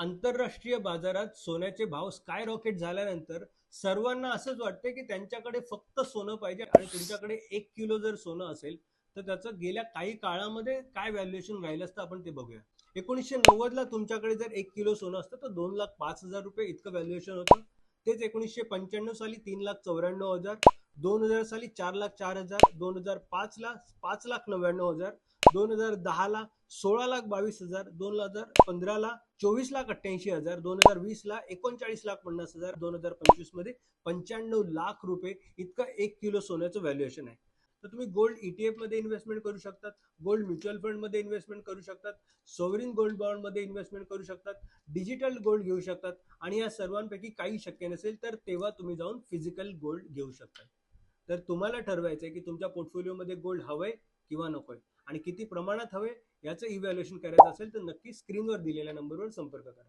आंतरराष्ट्रीय बाजारात सोन्याचे भाव स्काय रॉकेट झाल्यानंतर सर्वांना असंच वाटतं की त्यांच्याकडे फक्त सोनं पाहिजे आणि तुमच्याकडे 1 किलो जर सोनं असेल तर त्याचं गेल्या काही काळामध्ये काय व्हॅल्युएशन राहिलं असतं आपण ते बघूया. 1990ला तुमच्याकडे जर 1 किलो सोनं असतं तर 2,05,000 रुपये इतकं व्हॅल्युएशन होतं. तेच 1995 साली 3,94,000, 2000 साली 4,04,000, 2005ला 5,99,000, 2010ला 16,22,000, 2015ला 24,88,000, 2020ला 39,50,000, 2025 मध्ये 95 लाख रुपये इतकं 1 किलो सोन्याचं व्हॅल्युएशन आहे. तर तुम्ही गोल्ड ईटीएफ मध्ये इन्व्हेस्टमेंट करू शकतात, गोल्ड म्युच्युअल फंड मध्ये इन्व्हेस्टमेंट करू शकतात, सोवरिन गोल्ड बॉन्ड मध्ये इन्व्हेस्टमेंट करू शकतात, डिजिटल गोल्ड घेऊ शकतात आणि या सर्वांपैकी काही शक्य नसेल तर तेव्हा तुम्ही जाऊन फिजिकल गोल्ड घेऊ शकता. तर तुम्हाला ठरवायचं आहे की तुमच्या पोर्टफोलिओमध्ये गोल्ड हवंय किंवा नकोय आणि किती प्रमाणात हवे याचं इव्हॅल्युएशन करायचं असेल तर नक्की स्क्रीनवर दिलेल्या नंबरवर संपर्क करा.